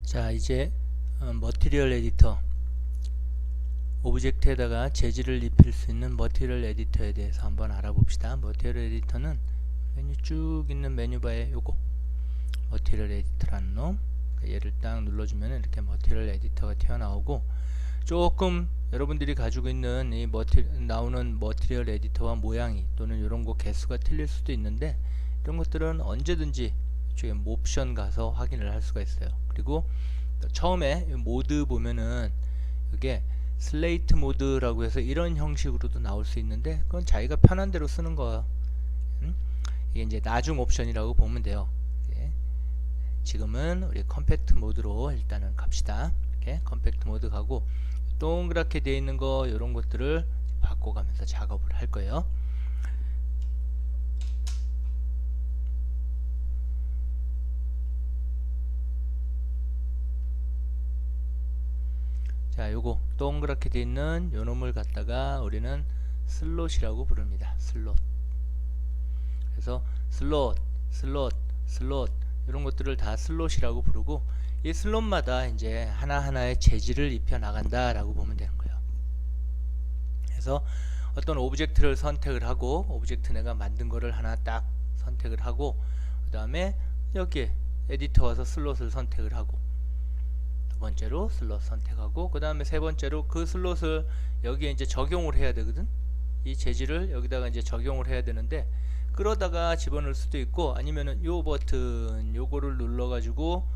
자, 이제 머티리얼 에디터, 오브젝트에다가 재질을 입힐 수 있는 머티리얼 에디터에 대해서 한번 알아봅시다. 머티리얼 에디터는 메뉴 쭉 있는 메뉴바에 요거 머티리얼 에디터라는 놈, 얘를 딱 눌러주면 이렇게 머티리얼 에디터가 튀어나오고, 조금 여러분들이 가지고 있는 이 나오는 머티리얼 에디터와 모양이 또는 이런 거 개수가 틀릴 수도 있는데, 이런 것들은 언제든지 이쪽에 옵션 가서 확인을 할 수가 있어요. 그리고 처음에 모드 보면은 이게 슬레이트 모드라고 해서 이런 형식으로도 나올 수 있는데, 그건 자기가 편한 대로 쓰는 거야. 이게 이제 나중 옵션이라고 보면 돼요. 예. 지금은 우리 컴팩트 모드로 일단은 갑시다. 이렇게 컴팩트 모드 가고, 동그랗게 되어 있는 거 이런 것들을 바꿔가면서 작업을 할 거예요. 자, 요거 동그랗게 되어 있는 요 놈을 갖다가 우리는 슬롯이라고 부릅니다. 슬롯. 그래서 슬롯 이런 것들을 다 슬롯이라고 부르고, 이 슬롯마다 이제 하나하나의 재질을 입혀 나간다라고 보면 되는 거예요. 그래서 어떤 오브젝트를 선택을 하고, 오브젝트 내가 만든 거를 하나 딱 선택을 하고, 그 다음에 여기에 에디터 와서 슬롯을 선택을 하고, 두 번째로 슬롯 선택하고, 그 다음에 세 번째로 그 슬롯을 여기에 이제 적용을 해야 되거든. 이 재질을 여기다가 이제 적용을 해야 되는데, 그러다가 집어넣을 수도 있고, 아니면은 요 버튼 요거를 눌러 가지고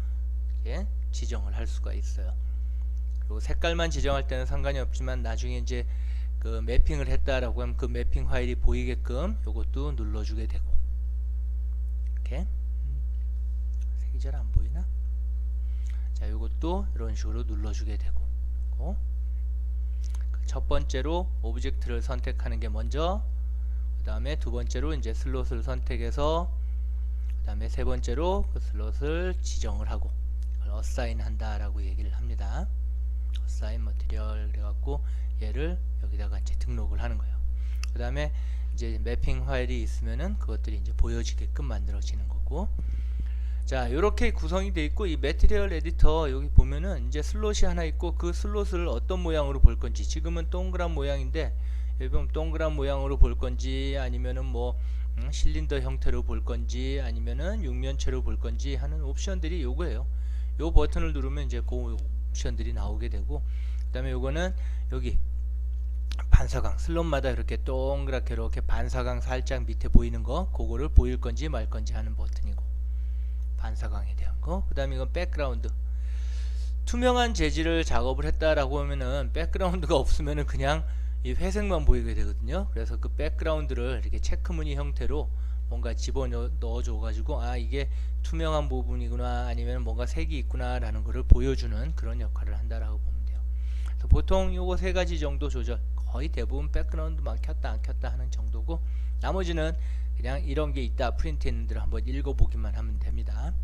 예, 지정을 할 수가 있어요. 그리고 색깔만 지정할 때는 상관이 없지만, 나중에 이제 그 매핑을 했다라고 하면 그 매핑 파일이 보이게끔 요것도 눌러주게 되고, 이렇게 색이 잘 안 보이나? 자, 요것도 이런 식으로 눌러주게 되고, 첫 번째로 오브젝트를 선택하는 게 먼저, 그 다음에 두 번째로 이제 슬롯을 선택해서, 그 다음에 세 번째로 그 슬롯을 지정을 하고, 이걸 어사인 한다라고 얘기를 합니다. 어사인 머티리얼 그래갖고 얘를 여기다가 이제 등록을 하는 거예요. 그 다음에 이제 매핑 파일이 있으면은 그것들이 이제 보여지게끔 만들어지는 거고. 자, 이렇게 구성이 되어 있고, 이 매티리얼 에디터 여기 보면은 이제 슬롯이 하나 있고, 그 슬롯을 어떤 모양으로 볼 건지, 지금은 동그란 모양인데 여기 보면 동그란 모양으로 볼 건지, 아니면은 뭐 실린더 형태로 볼 건지, 아니면은 육면체로 볼 건지 하는 옵션들이 요거예요. 요 버튼을 누르면 이제 그 옵션들이 나오게 되고, 그 다음에 요거는 여기 반사광, 슬롯마다 이렇게 동그랗게 이렇게 반사광 살짝 밑에 보이는 거, 그거를 보일 건지 말 건지 하는 버튼이고, 반사광에 대한 거. 그 다음에 이건 백그라운드, 투명한 재질을 작업을 했다라고 하면은 백그라운드가 없으면은 그냥 이 회색만 보이게 되거든요. 그래서 그 백그라운드를 이렇게 체크무늬 형태로 뭔가 집어넣어 줘 가지고, 아, 이게 투명한 부분이구나, 아니면 뭔가 색이 있구나 라는 것을 보여주는 그런 역할을 한다라고 보면 돼요. 그래서 보통 요거 세 가지 정도 조절, 거의 대부분 백그라운드만 켰다 안 켰다 하는 정도고, 나머지는 그냥 이런 게 있다 프린트 했는 데를 한번 읽어보기만 하면 됩니다.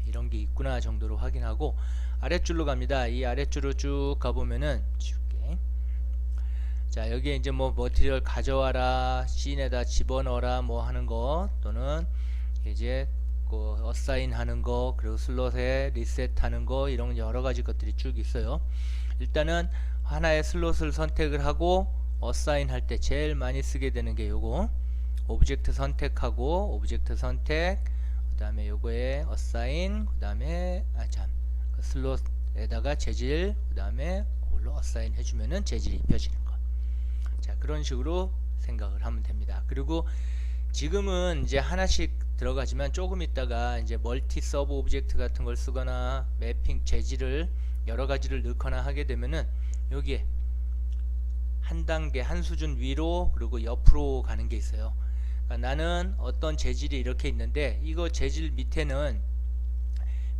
이런 게 있구나 정도로 확인하고, 아랫줄로 갑니다. 이 아랫줄로 쭉 가보면은 쉽게, 자, 여기에 이제 뭐 머티리얼 가져와라, 씬에다 집어넣어라 뭐 하는 거, 또는 이제 그 어사인 하는 거, 그리고 슬롯에 리셋 하는 거, 이런 여러 가지 것들이 쭉 있어요. 일단은 하나의 슬롯을 선택을 하고 어사인 할 때 제일 많이 쓰게 되는 게 요거 오브젝트 선택하고, 오브젝트 선택, 그 다음에 요거에 어사인, 그 다음에 그 슬롯에다가 재질, 그 다음에 그걸로 어사인 해주면은 재질이 입혀지는 거. 자, 그런 식으로 생각을 하면 됩니다. 그리고 지금은 이제 하나씩 들어가지만, 조금 있다가 이제 멀티 서브 오브젝트 같은 걸 쓰거나 매핑 재질을 여러 가지를 넣거나 하게 되면은 여기에 한 단계 한 수준 위로 그리고 옆으로 가는 게 있어요. 그러니까 나는 어떤 재질이 이렇게 있는데, 이거 재질 밑에는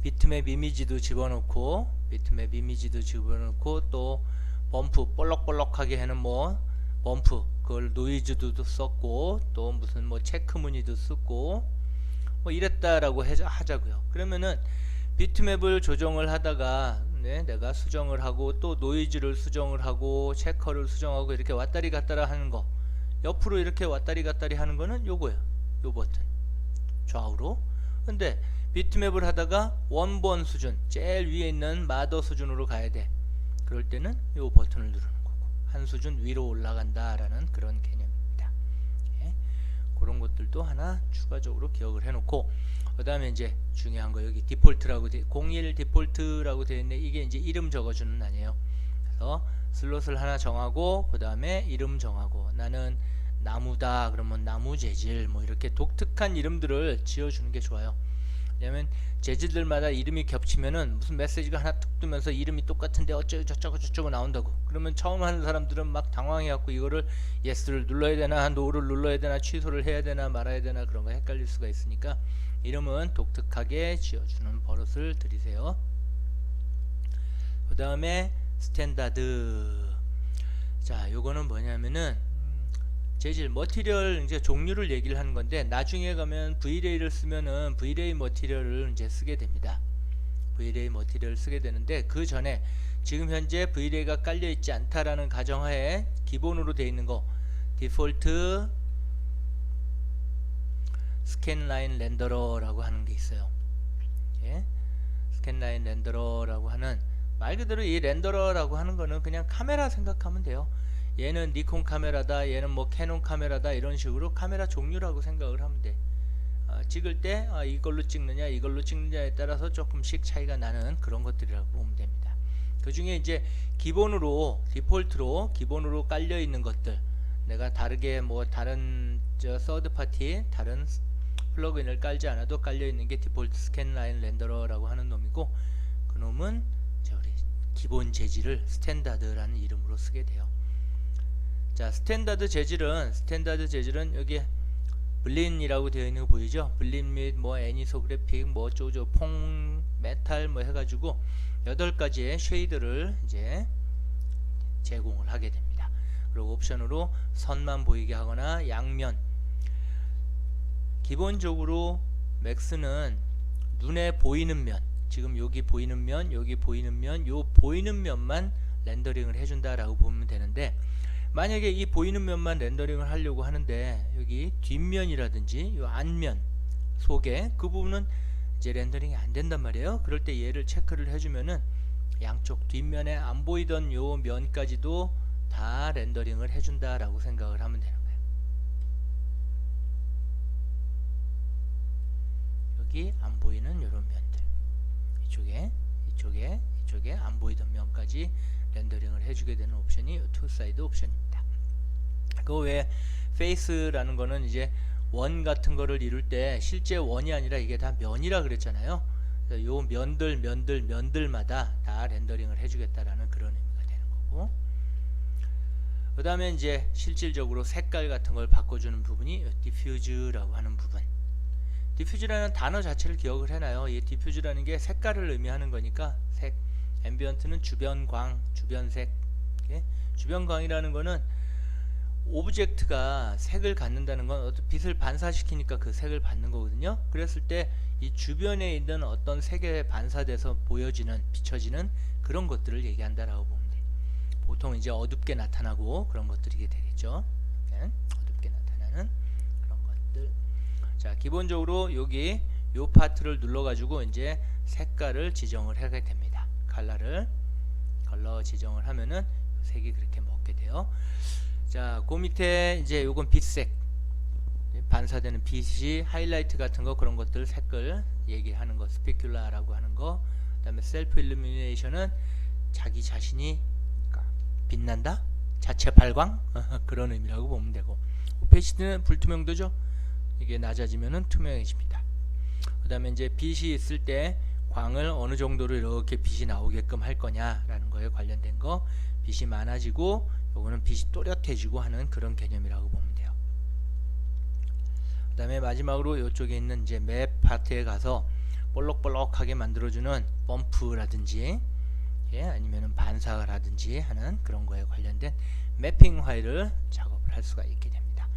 비트맵 이미지도 집어넣고, 또 범프 볼록볼록하게 하는 뭐 범프, 그걸 노이즈도 썼고, 또 무슨 뭐 체크 무늬도 쓰고 뭐 이랬다라고 하자고요. 그러면은 비트맵을 조정을 하다가 내가 수정을 하고, 또 노이즈를 수정을 하고, 체커를 수정하고, 이렇게 왔다리 갔다리 하는 거, 옆으로 이렇게 왔다리 갔다리 하는 거는 요거예요. 요 버튼 좌우로. 근데 비트맵을 하다가 원본 수준, 제일 위에 있는 마더 수준으로 가야 돼. 그럴 때는 이 버튼을 누르는 거고, 한 수준 위로 올라간다라는 그런 개념입니다. 예. 그런 것들도 하나 추가적으로 기억을 해놓고, 그 다음에 이제 중요한 거, 여기 디폴트라고 01 디폴트라고 되어 있는데 이게 이제 이름 적어주는 란이에요. 그래서 슬롯을 하나 정하고 그 다음에 이름 정하고, 나는 나무다 그러면 나무 재질, 뭐 이렇게 독특한 이름들을 지어주는 게 좋아요. 왜냐면 재질들마다 이름이 겹치면은 무슨 메시지가 하나 툭 뜨면서 이름이 똑같은데 어쩌고 저쩌고 저쩌고 나온다고. 그러면 처음 하는 사람들은 막 당황해갖고 이거를 yes를 눌러야 되나 no를 눌러야 되나 취소를 해야 되나 말아야 되나 그런 거 헷갈릴 수가 있으니까 이름은 독특하게 지어주는 버릇을 들이세요. 그 다음에 스탠다드. 자, 요거는 뭐냐면은 재질, 머티리얼 이제 종류를 얘기를 하는 건데, 나중에 가면 Vlay를 쓰면은 Vlay 머티리얼을 이제 쓰게 됩니다. Vlay 머티리얼을 쓰게 되는데, 그 전에 지금 현재 Vlay가 깔려 있지 않다라는 가정하에 기본으로 되어 있는 거, 디폴트 스캔라인 렌더러라고 하는 게 있어요. 예? 스캔라인 렌더러라고 하는, 말 그대로 이 렌더러라고 하는 거는 그냥 카메라 생각하면 돼요. 얘는 니콘 카메라다, 얘는 뭐 캐논 카메라다, 이런 식으로 카메라 종류라고 생각을 하면 돼. 찍을 때 이걸로 찍느냐 이걸로 찍느냐에 따라서 조금씩 차이가 나는 그런 것들이라고 보면 됩니다. 그 중에 이제 기본으로 디폴트로 기본으로 깔려 있는 것들, 내가 다르게 뭐 다른 서드 파티 다른 플러그인을 깔지 않아도 깔려 있는 게 디폴트 스캔라인 렌더러라고 하는 놈이고, 그 놈은 우리 기본 재질을 스탠다드라는 이름으로 쓰게 돼요. 자, 스탠다드 재질은 여기 블린이라고 되어 있는 거 보이죠? 블린 및 뭐 애니소그래픽 뭐 어쩌고 퐁 메탈 뭐 해가지고 8가지의 쉐이드를 이제 제공을 하게 됩니다. 그리고 옵션으로 선만 보이게 하거나 양면, 기본적으로 맥스는 눈에 보이는 면, 지금 여기 보이는 면, 여기 보이는 면, 요 보이는 면만 렌더링을 해준다라고 보면 되는데, 만약에 이 보이는 면만 렌더링을 하려고 하는데 여기 뒷면이라든지 요 앞면 속에 그 부분은 이제 렌더링이 안 된단 말이에요. 그럴 때 얘를 체크를 해주면은 양쪽 뒷면에 안 보이던 요 면까지도 다 렌더링을 해준다라고 생각을 하면 되는 거예요. 여기 안 보이는 요런 면들, 이쪽에 안 보이던 면까지 렌더링을 해주게 되는 옵션이 투사이드 옵션입니다. 그 외에 페이스라는 거는 이제 원 같은 거를 이룰 때 실제 원이 아니라 이게 다 면이라 그랬잖아요. 요 면들마다 다 렌더링을 해주겠다라는 그런 의미가 되는 거고, 그 다음에 이제 실질적으로 색깔 같은 걸 바꿔주는 부분이 디퓨즈라고 하는 부분. 디퓨즈라는 단어 자체를 기억을 해놔요. 이 디퓨즈라는 게 색깔을 의미하는 거니까 색, 앰비언트는 주변광, 주변색. 주변광이라는 거는 오브젝트가 색을 갖는다는 건 어떤 빛을 반사시키니까 그 색을 받는 거거든요. 그랬을 때 이 주변에 있는 어떤 색에 반사돼서 보여지는, 비춰지는 그런 것들을 얘기한다라고 보면 돼요. 보통 이제 어둡게 나타나고 그런 것들이 되겠죠. 어둡게 나타나는 그런 것들. 자, 기본적으로 여기 요 파트를 눌러가지고 이제 색깔을 지정을 하게 됩니다. 컬러 지정을 하면은 색이 그렇게 먹게 돼요. 자, 그 밑에 이제 요건 빛색, 반사되는 빛이 하이라이트 같은 거, 그런 것들 색깔 얘기하는 거, 스피큘라라고 하는 거. 그 다음에 셀프 일루미네이션은 자기 자신이 빛난다, 자체 발광 그런 의미라고 보면 되고, 오페시티는 불투명도죠. 이게 낮아지면은 투명해집니다. 그 다음에 이제 빛이 있을 때 광을 어느 정도로 이렇게 빛이 나오게끔 할 거냐라는 거에 관련된 거, 빛이 많아지고 요거는 빛이 또렷해지고 하는 그런 개념이라고 보면 돼요. 그 다음에 마지막으로 이쪽에 있는 이제 맵 파트에 가서 볼록볼록하게 만들어주는 범프라든지 아니면은 반사라든지 하는 그런 거에 관련된 매핑 파일을 작업을 할 수가 있게 됩니다.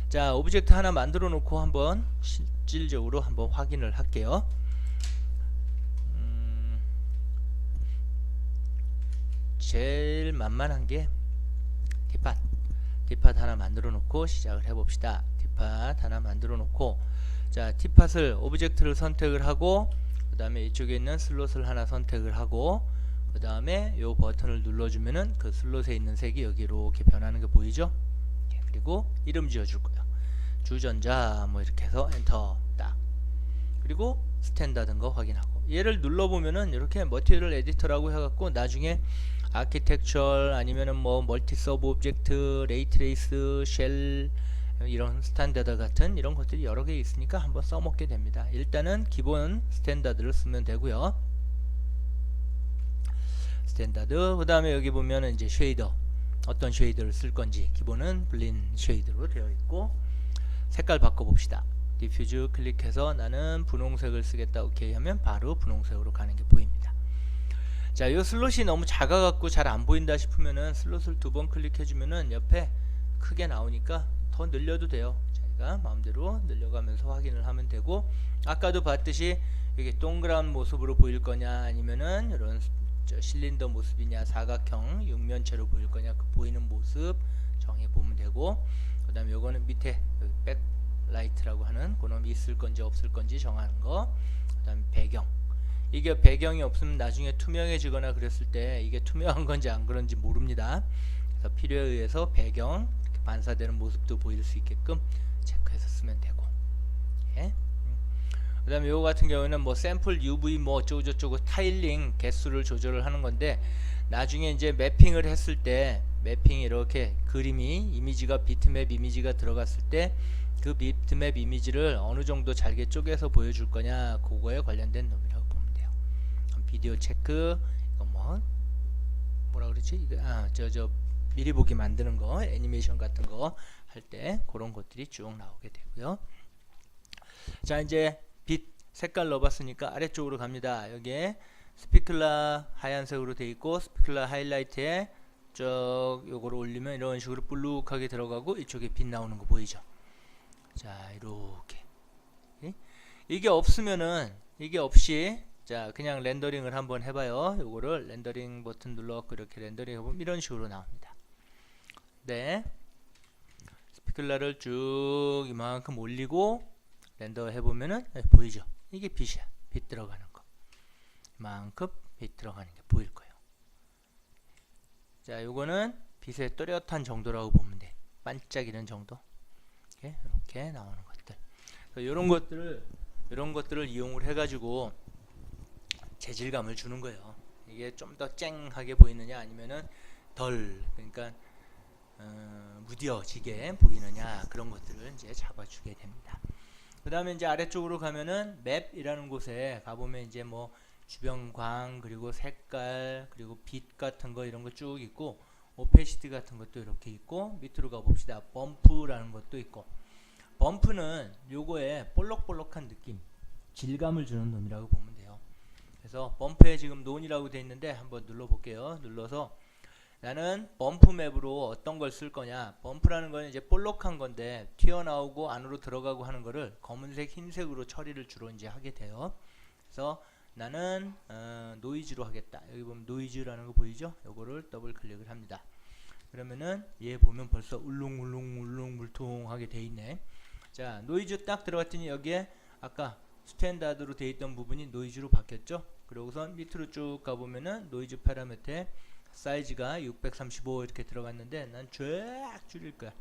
자, 오브젝트 하나 만들어 놓고 한번 실질적으로 한번 확인을 할게요. 제일 만만한 게 디팟 하나 만들어 놓고 시작을 해 봅시다. 디팟 하나 만들어 놓고, 자, 티팟을 오브젝트를 선택을 하고 그 다음에 이쪽에 있는 슬롯을 하나 선택을 하고 그 다음에 요 버튼을 눌러주면은 그 슬롯에 있는 색이 여기 이렇게 변하는 게 보이죠? 그리고 이름 지어줄 거예요. 주전자 뭐 이렇게 해서 엔터 딱. 그리고 스탠다드인 거 확인하고 얘를 눌러보면은 이렇게 머티리얼 에디터라고 해갖고 나중에 아키텍처 아니면은 뭐 멀티 서브 오브젝트, 레이트레이스, 쉘 이런 스탠다드 같은 이런 것들이 여러 개 있으니까 한번 써먹게 됩니다. 일단은 기본 스탠다드를 쓰면 되고요. 스탠다드. 그 다음에 여기 보면은 이제 쉐이더 어떤 쉐이더를 쓸 건지 기본은 블린 쉐이더로 되어 있고 색깔 바꿔봅시다. 디퓨즈 클릭해서 나는 분홍색을 쓰겠다. 오케이 하면 바로 분홍색으로 가는 게 보입니다. 자, 이 슬롯이 너무 작아갖고 잘 안 보인다 싶으면은 슬롯을 2번 클릭해주면은 옆에 크게 나오니까 더 늘려도 돼요. 자기가 마음대로 늘려가면서 확인을 하면 되고 아까도 봤듯이 이게 동그란 모습으로 보일 거냐 아니면은 이런 실린더 모습이냐 사각형 육면체로 보일 거냐 그 보이는 모습 정해 보면 되고 그 다음에 요거는 밑에 백라이트라고 하는 그놈이 있을 건지 없을 건지 정하는 거. 그 다음에 배경 이게 배경이 없으면 나중에 투명해지거나 그랬을 때 이게 투명한 건지 안 그런지 모릅니다. 그래서 필요에 의해서 배경 이렇게 반사되는 모습도 보일 수 있게끔 체크해서 쓰면 되고 예. 그 다음에 요거 같은 경우는 뭐 샘플 UV 뭐 어쩌고저쩌고 타일링 개수를 조절을 하는 건데 나중에 이제 매핑을 했을 때 매핑이 이렇게 그림이 이미지가 비트맵 이미지가 들어갔을 때 그 비트맵 이미지를 어느 정도 잘게 쪼개서 보여줄 거냐 그거에 관련된 놈이라고 보면 돼요. 비디오 체크 이거 뭐라 그러지 이거 저 미리 보기 만드는 거 애니메이션 같은 거 할 때 그런 것들이 쭉 나오게 되고요. 자, 이제 빛 색깔 넣어봤으니까 아래쪽으로 갑니다. 여기에 스피클라 하얀색으로 돼 있고 스피클라 하이라이트에 쭉 요거를 올리면 이런 식으로 볼록하게 들어가고 이쪽에 빛 나오는 거 보이죠? 자, 이렇게 이게 없으면은 이게 없이 자 그냥 렌더링을 한번 해봐요. 요거를 렌더링 버튼 눌러갖고 이렇게 렌더링 해보면 이런 식으로 나옵니다. 네, 스피클라를 쭉 이만큼 올리고 렌더 해보면은 보이죠? 이게 빛이야. 빛 들어가는 거. 이만큼 빛 들어가는 게 보일 거예요. 자, 요거는 빛의 또렷한 정도라고 보면 돼. 반짝이는 정도. 이렇게 나오는 것들. 이런 것들을 이용을 해가지고 재질감을 주는 거예요. 이게 좀 더 쨍하게 보이느냐 아니면은 덜 그러니까 무뎌지게 보이느냐 그런 것들을 이제 잡아주게 됩니다. 그 다음에 이제 아래쪽으로 가면은 맵이라는 곳에 가보면 이제 뭐 주변 광 그리고 색깔 그리고 빛 같은 거 이런 거 쭉 있고 오페시티 같은 것도 이렇게 있고 밑으로 가봅시다. 범프라는 것도 있고 범프는 요거에 볼록볼록한 느낌 질감을 주는 놈이라고 보면 돼요. 그래서 범프에 지금 논이라고 되어 있는데 한번 눌러볼게요. 눌러서 나는 범프 맵으로 어떤 걸 쓸 거냐. 범프라는 거는 이제 볼록한 건데 튀어나오고 안으로 들어가고 하는 거를 검은색 흰색으로 처리를 주로 이제 하게 돼요. 그래서 나는 노이즈로 하겠다. 여기 보면 노이즈라는 거 보이죠? 요거를 더블 클릭을 합니다. 그러면은 얘 보면 벌써 울릉울릉 물통하게 돼 있네. 자, 노이즈 딱 들어갔더니 여기에 아까 스탠다드로 돼 있던 부분이 노이즈로 바뀌었죠? 그러고선 밑으로 쭉 가보면은 노이즈 파라미터에 사이즈가 635 이렇게 들어갔는데 난 쫙 줄일 거야.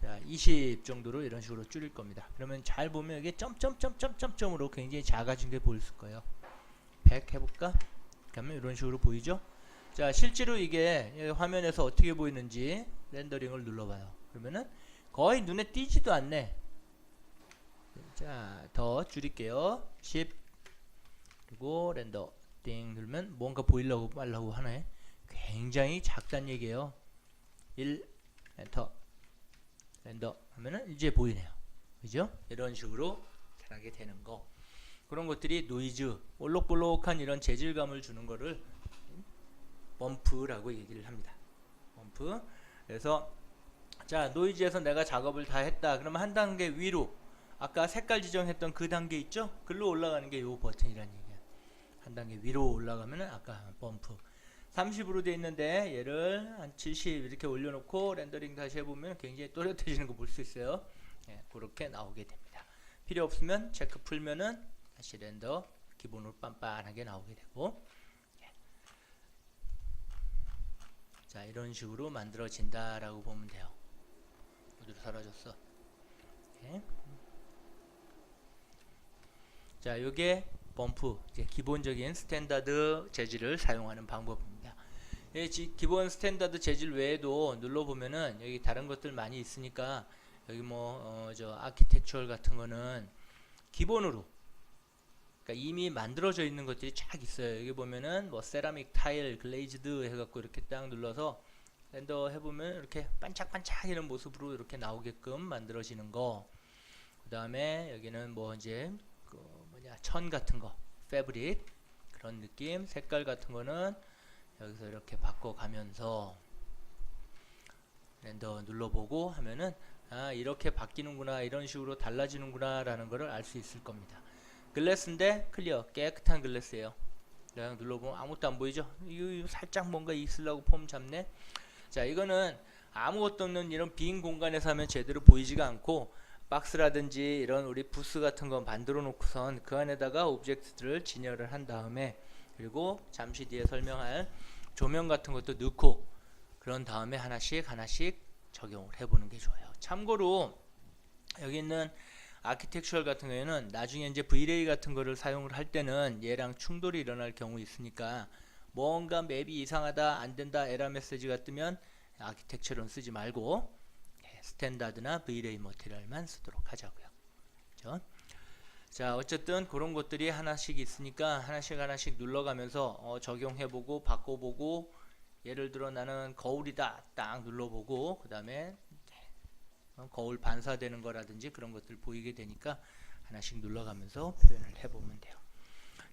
자, 20 정도로 이런 식으로 줄일 겁니다. 그러면 잘 보면 이게 점점점점점점으로 굉장히 작아진 게 보일 거예요. 100 해볼까? 그러면 이런 식으로 보이죠? 자, 실제로 이게 화면에서 어떻게 보이는지 렌더링을 눌러봐요. 그러면은 거의 눈에 띄지도 않네. 자, 더 줄일게요. 10 그리고 렌더 띵 누르면 뭔가 보이려고 말라고 하네. 굉장히 작단 얘기예요. 1 엔터 렌더 하면은 이제 보이네요. 그죠? 이런 식으로 잘하게 되는 거. 그런 것들이 노이즈, 볼록볼록한 이런 재질감을 주는 거를 범프라고 얘기를 합니다. 범프. 그래서 자, 노이즈에서 내가 작업을 다 했다. 그러면 한 단계 위로 아까 색깔 지정했던 그 단계 있죠? 글로 올라가는 게 요 버튼이라는 얘기야. 한 단계 위로 올라가면은 아까 범프 30으로 되어 있는데 얘를 한 70 이렇게 올려놓고 렌더링 다시 해보면 굉장히 또렷해지는 거 볼 수 있어요. 예, 그렇게 나오게 됩니다. 필요 없으면 체크 풀면은 다시 렌더 기본으로 빤빤하게 나오게 되고, 자 이런 식으로 만들어진다라고 보면 돼요. 어디로 사라졌어? 네. 자 요게 범프, 이제 기본적인 스탠다드 재질을 사용하는 방법입니다. 기본 스탠다드 재질 외에도 눌러보면은 여기 다른 것들 많이 있으니까, 여기 뭐 저 아키텍처럴 같은 거는 기본으로, 그러니까 이미 만들어져 있는 것들이 쫙 있어요. 여기 보면은 뭐 세라믹 타일 글레이즈드 해갖고 이렇게 딱 눌러서 렌더 해보면 이렇게 반짝반짝 이런 모습으로 이렇게 나오게끔 만들어지는 거. 그 다음에 여기는 뭐 이제 그 뭐냐 천 같은 거, 패브릭 그런 느낌, 색깔 같은 거는 여기서 이렇게 바꿔가면서 렌더 눌러보고 하면은 아 이렇게 바뀌는구나, 이런 식으로 달라지는구나 라는 것을 알 수 있을 겁니다. 글래스인데 클리어, 깨끗한 글래스예요. 그냥 눌러보면 아무것도 안 보이죠? 이거 살짝 뭔가 있으려고 폼 잡네. 자 이거는 아무것도 없는 이런 빈 공간에서 하면 제대로 보이지가 않고, 박스라든지 이런 우리 부스 같은 거 만들어 놓고선 그 안에다가 오브젝트들을 진열을 한 다음에, 그리고 잠시 뒤에 설명할 조명 같은 것도 넣고, 그런 다음에 하나씩 적용을 해보는 게 좋아요. 참고로 여기 있는 아키텍처럴 같은 경우에는 나중에 이제 V-Ray 같은 거를 사용을 할 때는 얘랑 충돌이 일어날 경우 있으니까, 뭔가 맵이 이상하다, 안된다, 에러 메시지가 뜨면 아키텍처럴은 쓰지 말고 스탠다드나 V-Ray 머티리얼만 쓰도록 하자고요. 그렇죠? 자 어쨌든 그런 것들이 하나씩 있으니까 하나씩 눌러가면서 적용해보고 바꿔보고, 예를 들어 나는 거울이다 딱 눌러보고, 그 다음에 거울 반사되는 거라든지 그런 것들 보이게 되니까 하나씩 눌러가면서 표현을 해보면 돼요.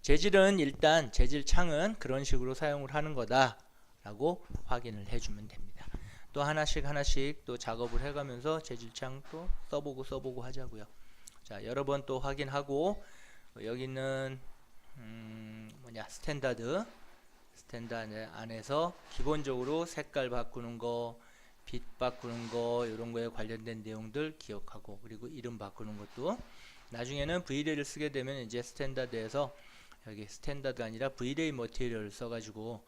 재질은 일단 재질 창은 그런 식으로 사용을 하는 거다 라고 확인을 해주면 됩니다. 또 하나씩 또 작업을 해가면서 재질 창 또 써보고 하자고요. 자 여러 번 또 확인하고, 여기는 스탠다드 안에서 기본적으로 색깔 바꾸는 거, 빛 바꾸는 거, 이런 거에 관련된 내용들 기억하고, 그리고 이름 바꾸는 것도, 나중에는 V-Ray를 쓰게 되면 이제 스탠다드에서 여기 스탠다드 아니라 V-Ray 머티리얼을 써가지고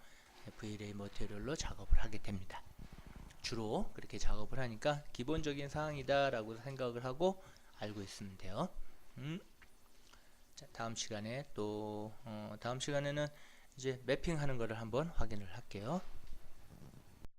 V-Ray 머티리얼로 작업을 하게 됩니다. 주로 그렇게 작업을 하니까 기본적인 사항이다 라고 생각을 하고 알고 있으면 돼요. 자, 다음 시간에 또 다음 시간에는 이제 매핑하는 거를 한번 확인을 할게요.